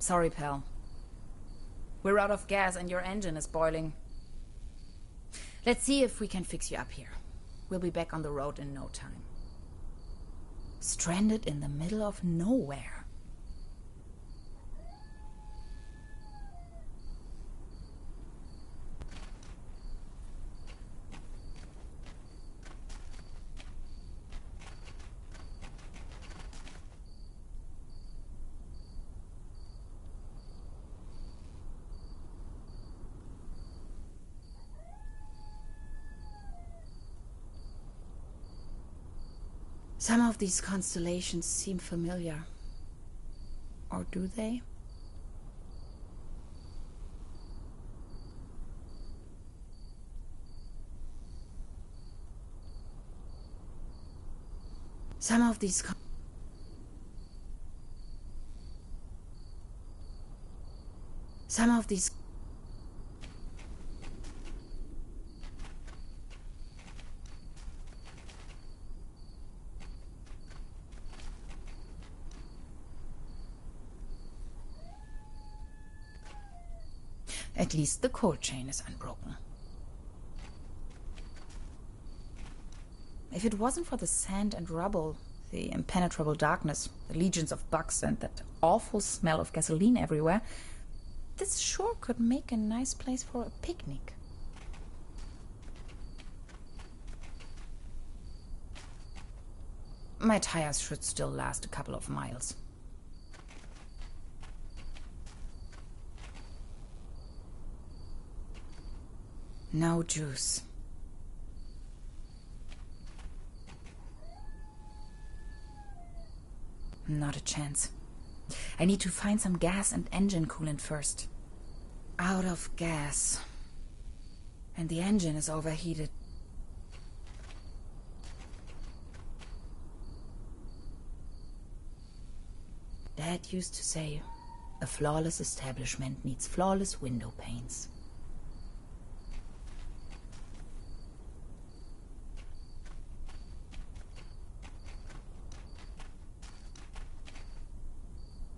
Sorry, pal. We're out of gas and your engine is boiling. Let's see if we can fix you up here. We'll be back on the road in no time. Stranded in the middle of nowhere. Some of these constellations seem familiar. Or do they? Some of these At least the cold chain is unbroken. If it wasn't for the sand and rubble, the impenetrable darkness, the legions of bugs, and that awful smell of gasoline everywhere, this sure could make a nice place for a picnic. My tires should still last a couple of miles. No juice. Not a chance. I need to find some gas and engine coolant first. Out of gas. And the engine is overheated. Dad used to say, a flawless establishment needs flawless window panes.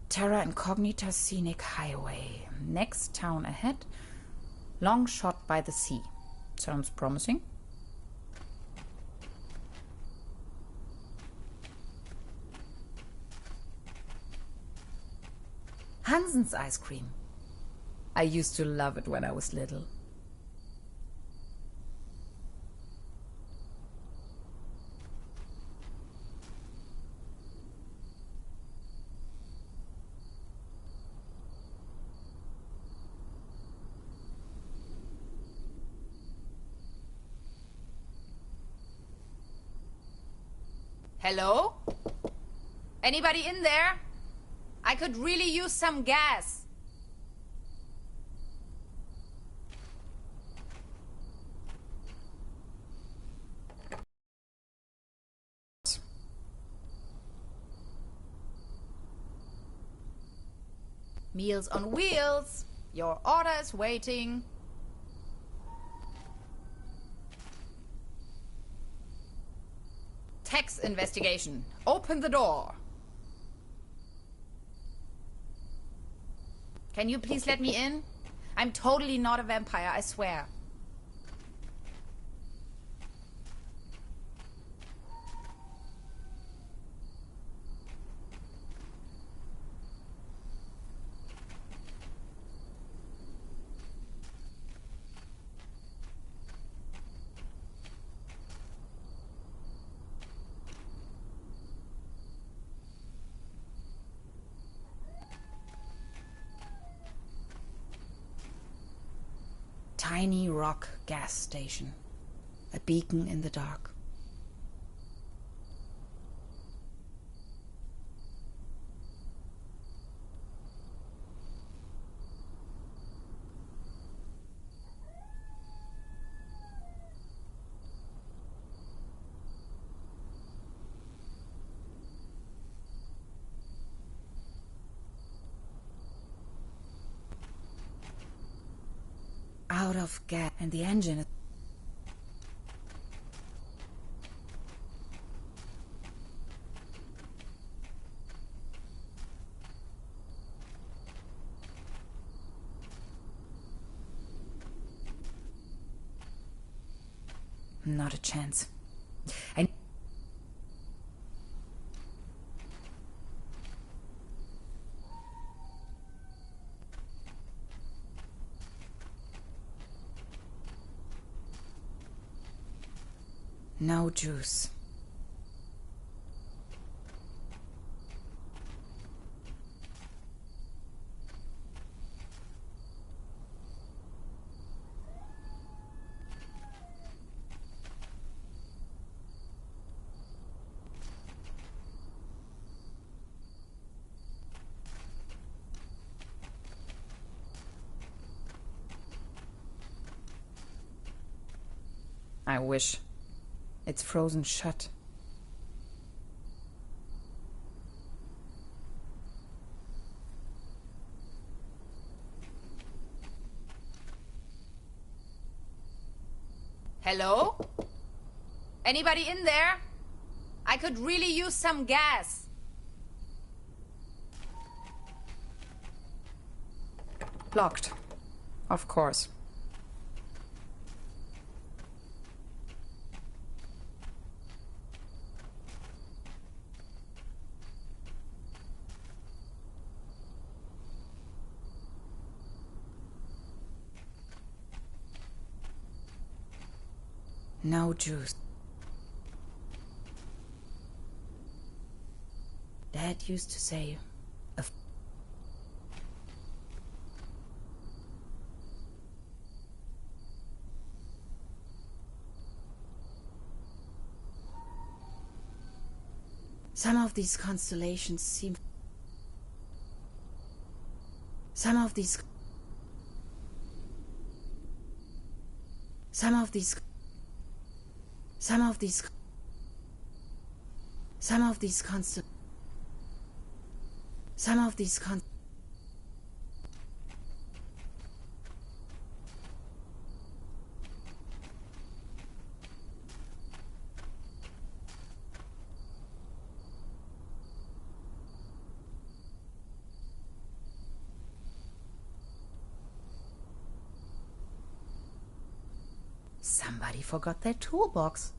Terra Incognita Scenic Highway. Next town ahead. Long shot by the sea. Sounds promising. Hansen's ice cream. I used to love it when I was little. Hello? Anybody in there? I could really use some gas. Meals on Wheels. Your order is waiting. Tax investigation. Open the door. Can you please let me in? I'm totally not a vampire, I swear. Tiny rock gas station. A beacon in the dark. Out of gas and the engine. Not a chance. No juice. I wish. It's frozen shut. Hello? Anybody in there? I could really use some gas. Locked. Of course. No juice. Dad used to say, some of these constellations seem... Some of these Somebody forgot their toolbox.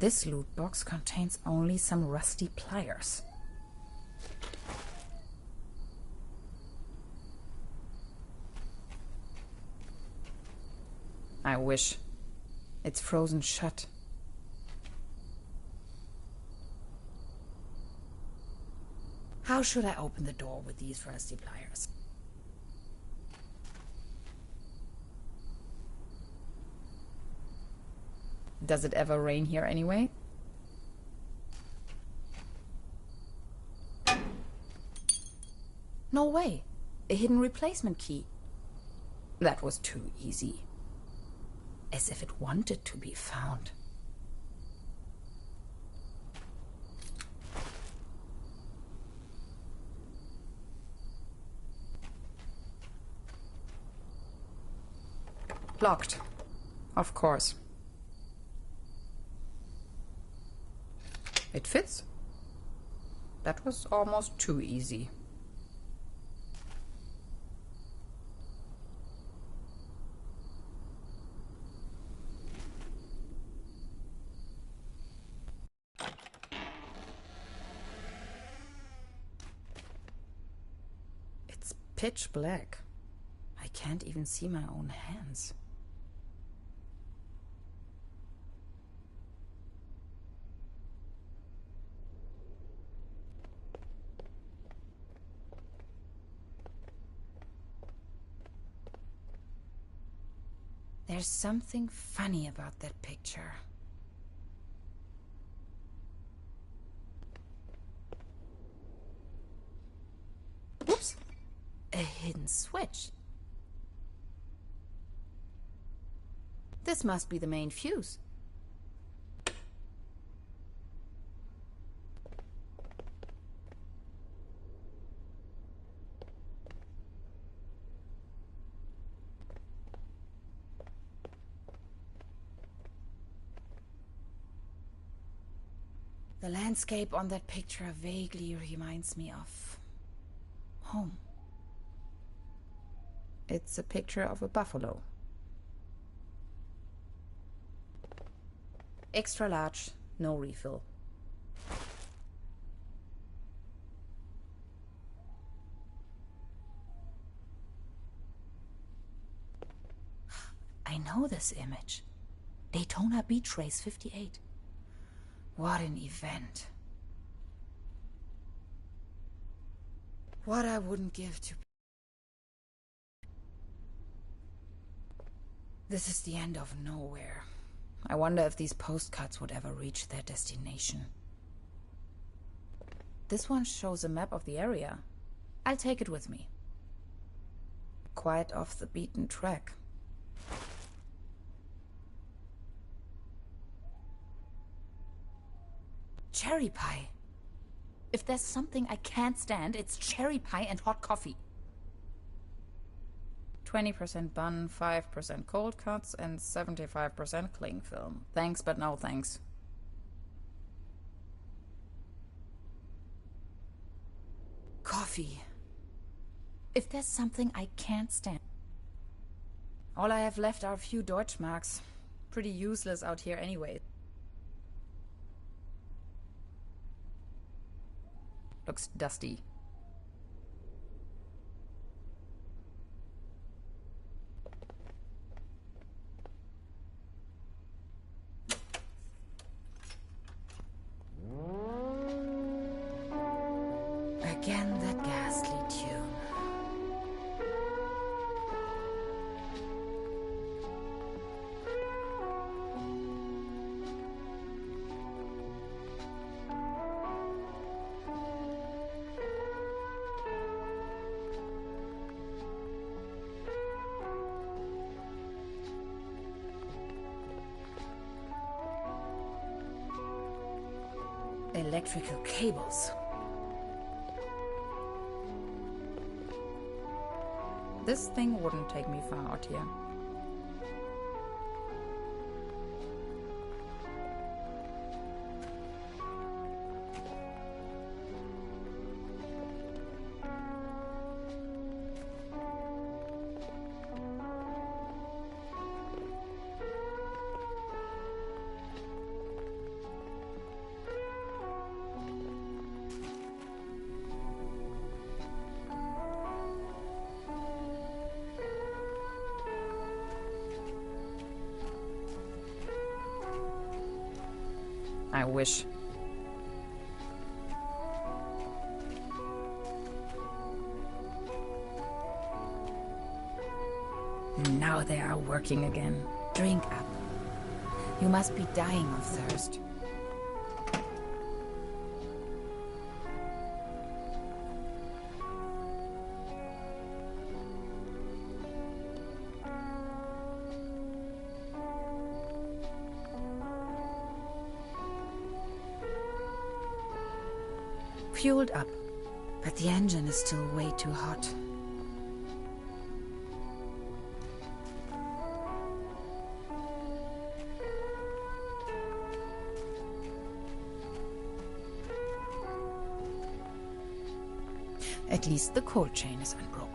This loot box contains only some rusty pliers. I wish. It's frozen shut. How should I open the door with these rusty pliers? Does it ever rain here anyway? No way. A hidden replacement key. That was too easy. As if it wanted to be found. Locked. Of course. It fits. That was almost too easy. It's pitch black. I can't even see my own hands. There's something funny about that picture. Oops! A hidden switch. This must be the main fuse. The landscape on that picture vaguely reminds me of home. It's a picture of a buffalo. Extra large, no refill. I know this image. Daytona Beach Race 58. What an event. What I wouldn't give to... This is the end of nowhere. I wonder if these postcards would ever reach their destination. This one shows a map of the area. I'll take it with me. Quite off the beaten track. Cherry pie. If there's something I can't stand, it's cherry pie and hot coffee. 20% bun, 5% cold cuts, and 75% cling film. Thanks, but no thanks. Coffee. If there's something I can't stand. All I have left are a few Deutschmarks. Pretty useless out here anyway. Looks dusty. Again, that ghastly tune. Electrical cables. This thing wouldn't take me far out here. I wish. Now they are working again. Drink up. You must be dying of thirst. Fueled up, but the engine is still way too hot. At least the cold chain is unbroken.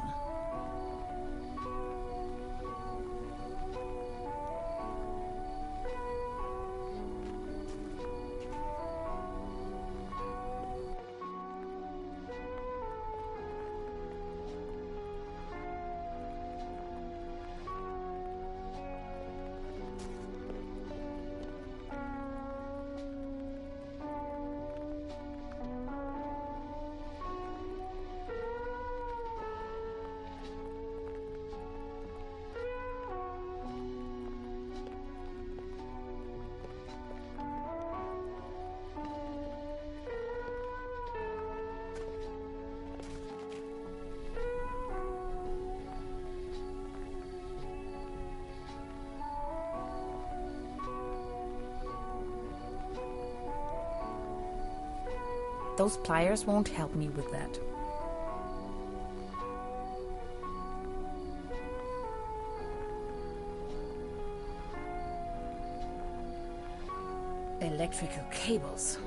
Those pliers won't help me with that. Electrical cables.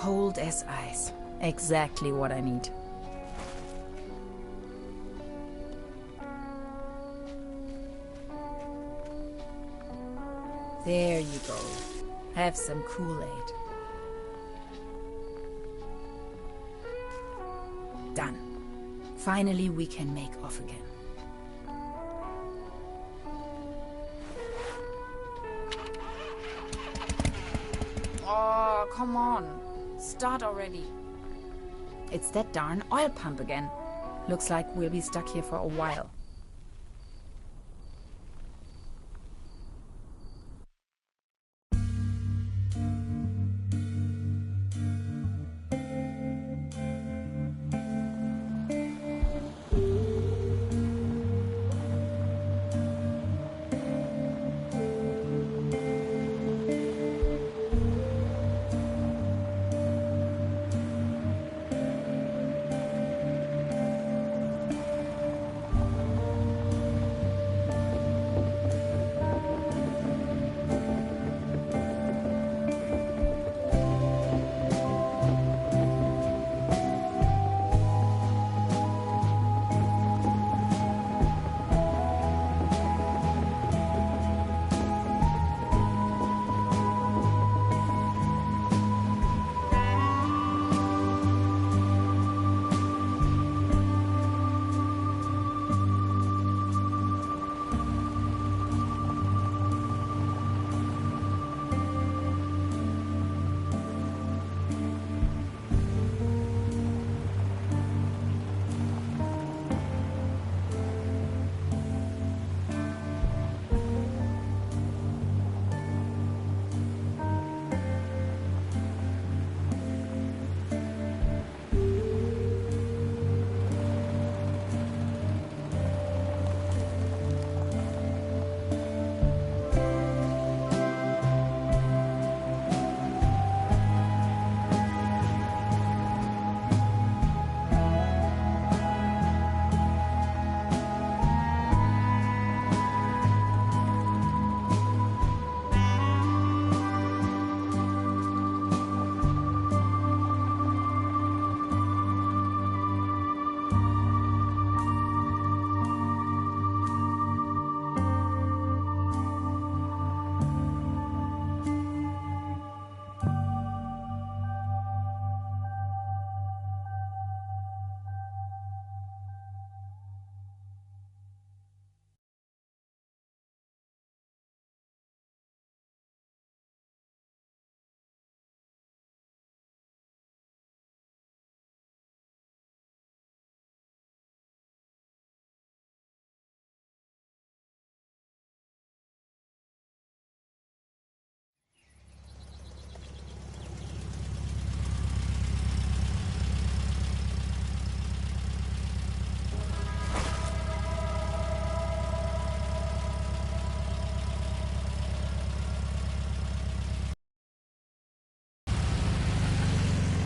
Cold as ice. Exactly what I need. There you go. Have some Kool-Aid. Done. Finally, we can make off again. Oh, come on. Start already. It's that darn oil pump again. Looks like we'll be stuck here for a while.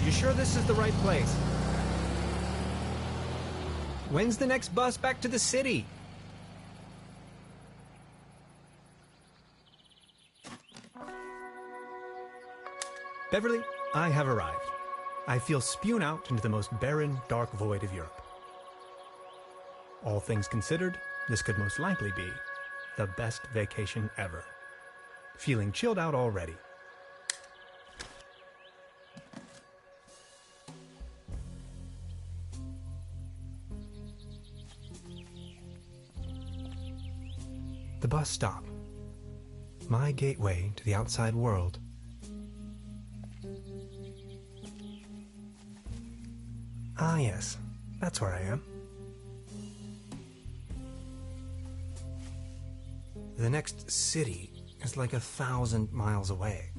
You sure this is the right place? When's the next bus back to the city? Beverly, I have arrived. I feel spewed out into the most barren, dark void of Europe. All things considered, this could most likely be the best vacation ever. Feeling chilled out already. The bus stop. My gateway to the outside world. Ah, yes. That's where I am. The next city is like 1,000 miles away.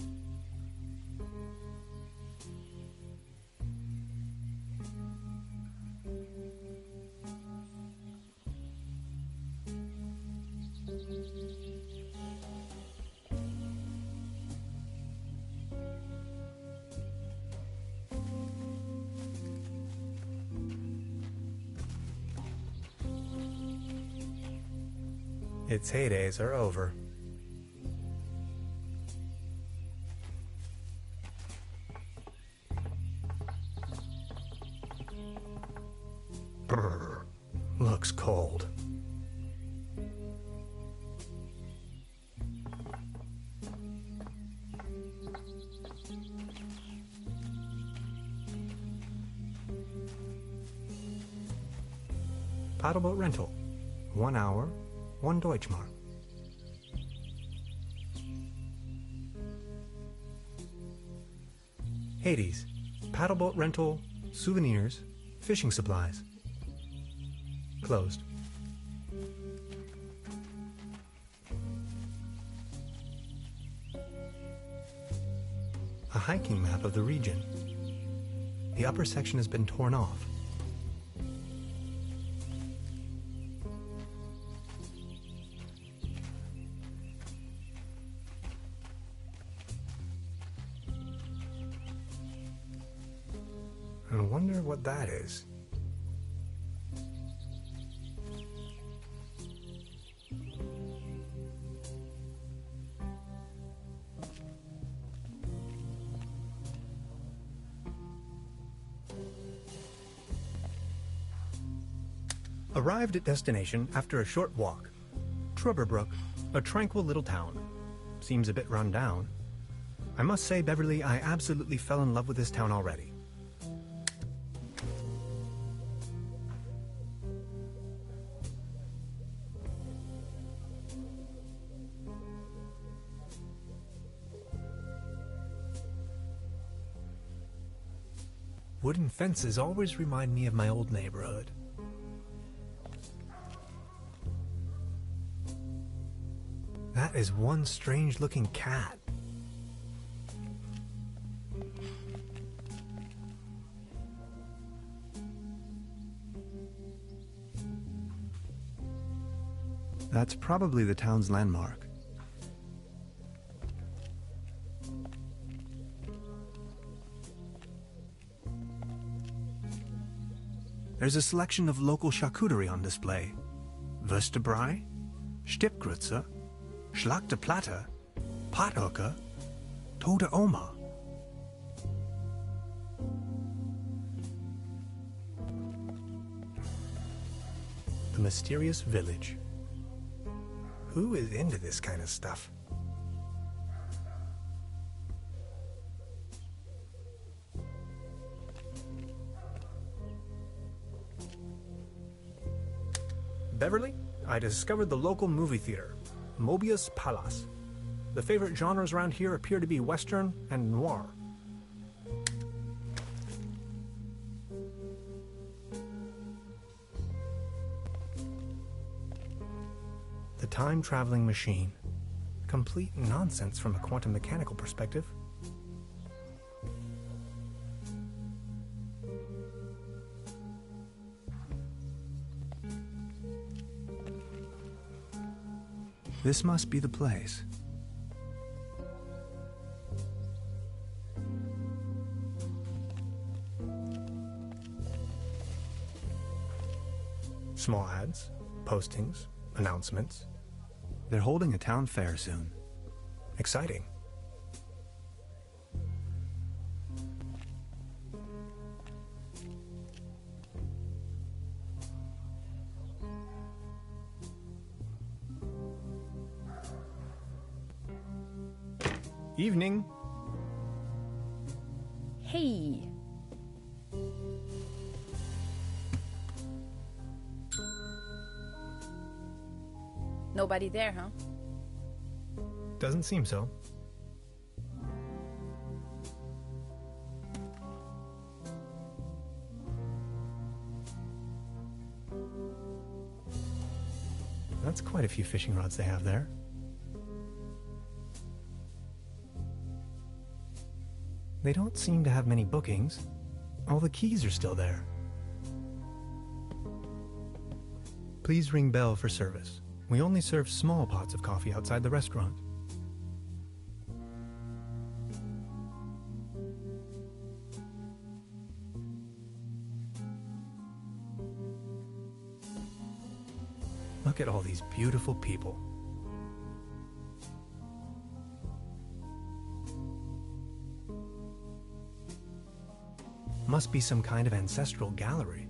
Its heydays are over. Brr. Looks cold. Paddleboat rental. 1 hour, 1 Deutschmark. Hades. Paddleboat rental, souvenirs, fishing supplies. Closed. A hiking map of the region. The upper section has been torn off. I wonder what that is. Arrived at destination after a short walk. TruberBrook, a tranquil little town. Seems a bit run down. I must say, Beverly, I absolutely fell in love with this town already. Wooden fences always remind me of my old neighborhood. That is one strange-looking cat. That's probably the town's landmark. There's a selection of local charcuterie on display. Würstebrei, Stippgrütze, Schlagte Platte, Pothocker, Tote Oma. The mysterious village. Who is into this kind of stuff? Beverly, I discovered the local movie theater, Mobius Palace. The favorite genres around here appear to be Western and noir. The time-traveling machine. Complete nonsense from a quantum mechanical perspective. This must be the place. Small ads, postings, announcements. They're holding a town fair soon. Exciting. Evening. Hey. Nobody there, huh? Doesn't seem so. That's quite a few fishing rods they have there. They don't seem to have many bookings. All the keys are still there. Please ring bell for service. We only serve small pots of coffee outside the restaurant. Look at all these beautiful people. Must be some kind of ancestral gallery.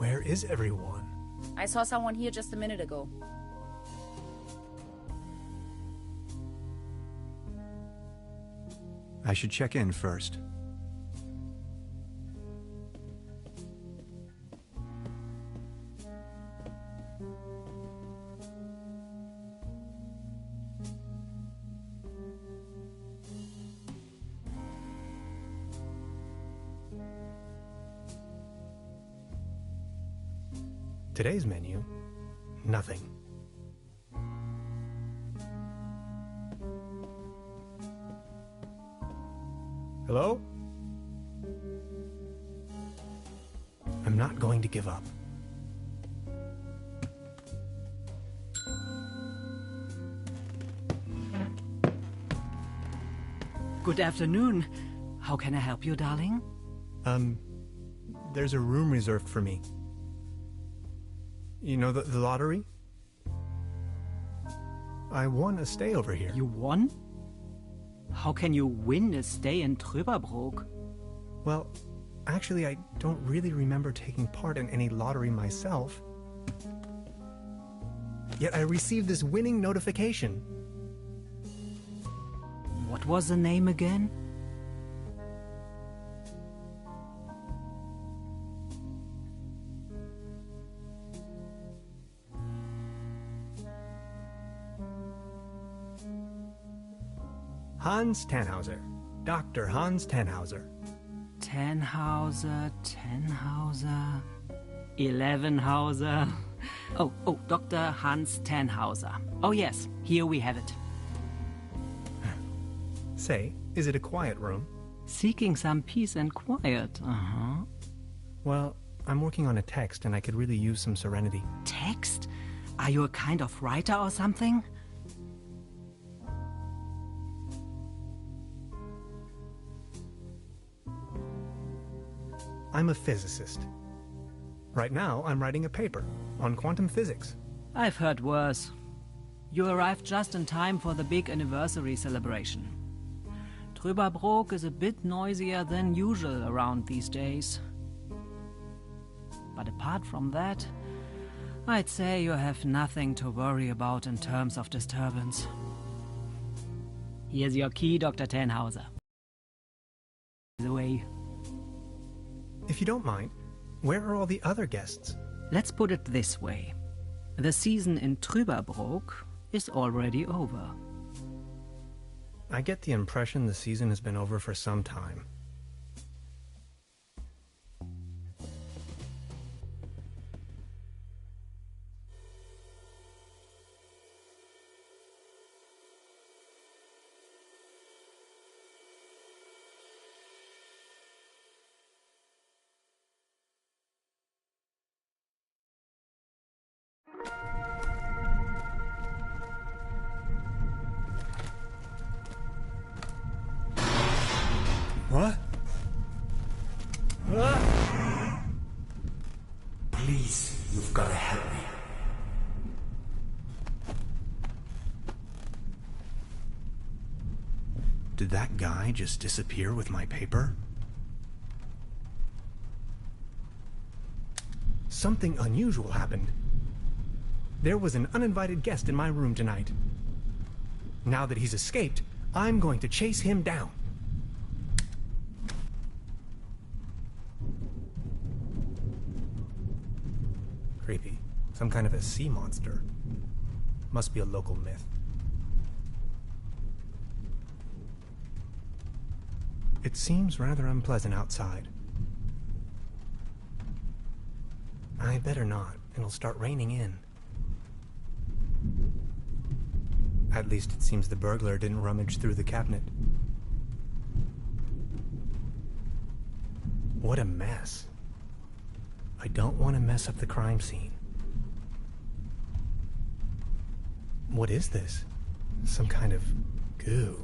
Where is everyone? I saw someone here just a minute ago. I should check in first. Today's menu, nothing. Hello? I'm not going to give up. Good afternoon. How can I help you, darling? There's a room reserved for me. You know the lottery? I won a stay over here. You won? How can you win a stay in TruberBrook? Well, actually, I don't really remember taking part in any lottery myself. Yet I received this winning notification. What was the name again? Hans Tannhauser. Dr. Hans Tannhauser. Tannhauser, 11hauser. Oh, Dr. Hans Tannhauser. Oh yes, here we have it. Say, is it a quiet room? Seeking some peace and quiet, Well, I'm working on a text and I could really use some serenity. Text? Are you a kind of writer or something? I'm a physicist. Right now, I'm writing a paper on quantum physics. I've heard worse. You arrived just in time for the big anniversary celebration. TruberBrook is a bit noisier than usual around these days. But apart from that, I'd say you have nothing to worry about in terms of disturbance. Here's your key, Dr. Tannhauser. The way. If you don't mind, where are all the other guests? Let's put it this way. The season in TruberBrook is already over. I get the impression the season has been over for some time. What? Please, you've got to help me. Did that guy just disappear with my paper? Something unusual happened. There was an uninvited guest in my room tonight. Now that he's escaped, I'm going to chase him down. Creepy. Some kind of a sea monster. Must be a local myth. It seems rather unpleasant outside. I better not. It'll start raining in. At least it seems the burglar didn't rummage through the cabinet. What a mess. I don't want to mess up the crime scene. What is this? Some kind of goo.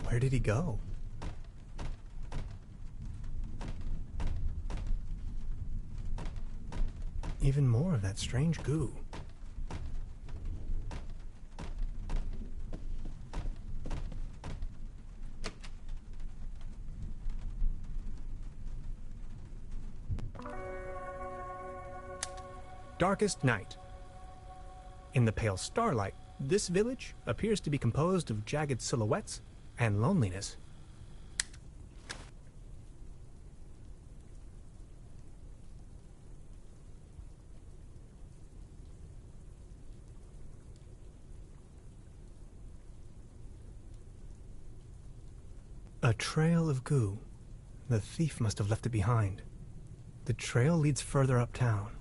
Where did he go? Even more of that strange goo. Darkest night. In the pale starlight, this village appears to be composed of jagged silhouettes and loneliness. A trail of goo. The thief must have left it behind. The trail leads further uptown.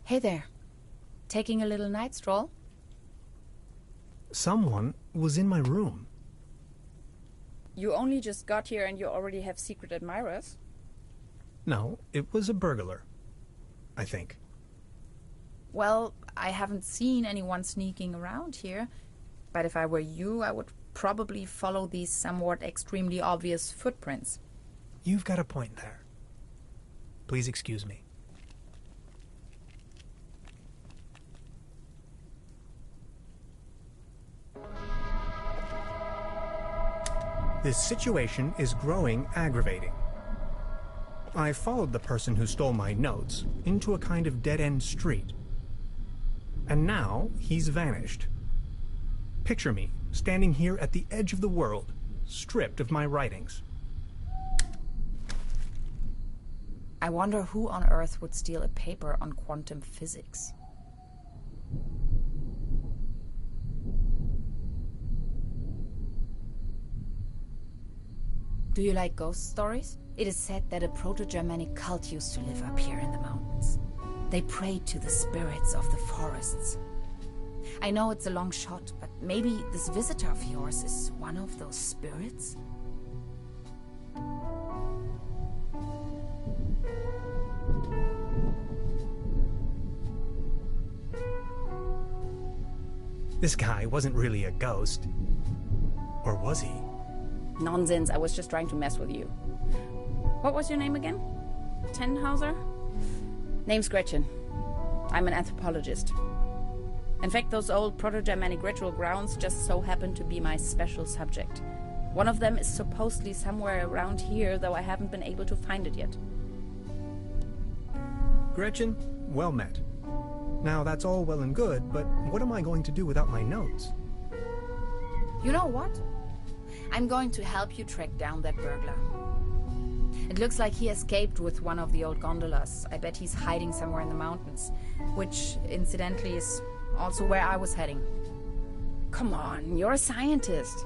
Hey there. Taking a little night stroll? Someone was in my room. You only just got here and you already have secret admirers? No, it was a burglar. I think. Well, I haven't seen anyone sneaking around here. But if I were you, I would probably follow these somewhat extremely obvious footprints. You've got a point there. Please excuse me. This situation is growing aggravating. I followed the person who stole my notes into a kind of dead-end street. And now he's vanished. Picture me standing here at the edge of the world, stripped of my writings. I wonder who on Earth would steal a paper on quantum physics. Do you like ghost stories? It is said that a Proto-Germanic cult used to live up here in the mountains. They prayed to the spirits of the forests. I know it's a long shot, but maybe this visitor of yours is one of those spirits? This guy wasn't really a ghost. Or was he? Nonsense, I was just trying to mess with you. What was your name again? Tenhauser? Name's Gretchen. I'm an anthropologist. In fact, those old Proto-Germanic ritual grounds just so happen to be my special subject. One of them is supposedly somewhere around here, though I haven't been able to find it yet. Gretchen, well met. Now that's all well and good, but what am I going to do without my notes? You know what? I'm going to help you track down that burglar. It looks like he escaped with one of the old gondolas. I bet he's hiding somewhere in the mountains, which, incidentally, is also where I was heading. Come on, you're a scientist.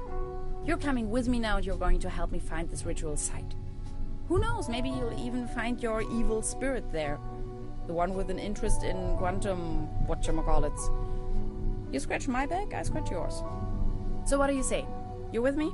You're coming with me now and you're going to help me find this ritual site. Who knows, maybe you'll even find your evil spirit there. The one with an interest in quantum whatchamacallits. You scratch my back, I scratch yours. So what do you say? You with me?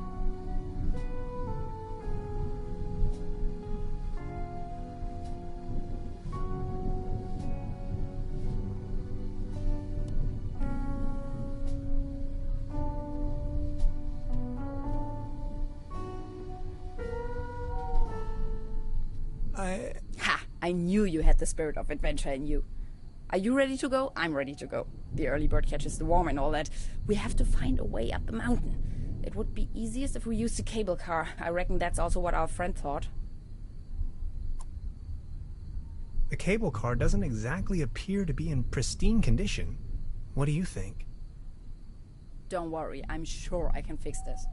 Ha! I knew you had the spirit of adventure in you. Are you ready to go? I'm ready to go. The early bird catches the worm and all that. We have to find a way up the mountain. It would be easiest if we used a cable car. I reckon that's also what our friend thought. The cable car doesn't exactly appear to be in pristine condition. What do you think? Don't worry, I'm sure I can fix this.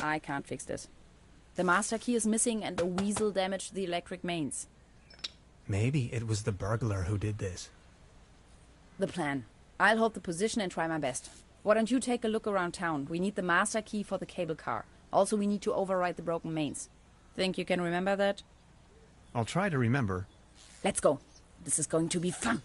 I can't fix this. The master key is missing and a weasel damaged the electric mains. Maybe it was the burglar who did this. The plan. I'll hold the position and try my best. Why don't you take a look around town? We need the master key for the cable car. Also, we need to override the broken mains. Think you can remember that? I'll try to remember. Let's go. This is going to be fun.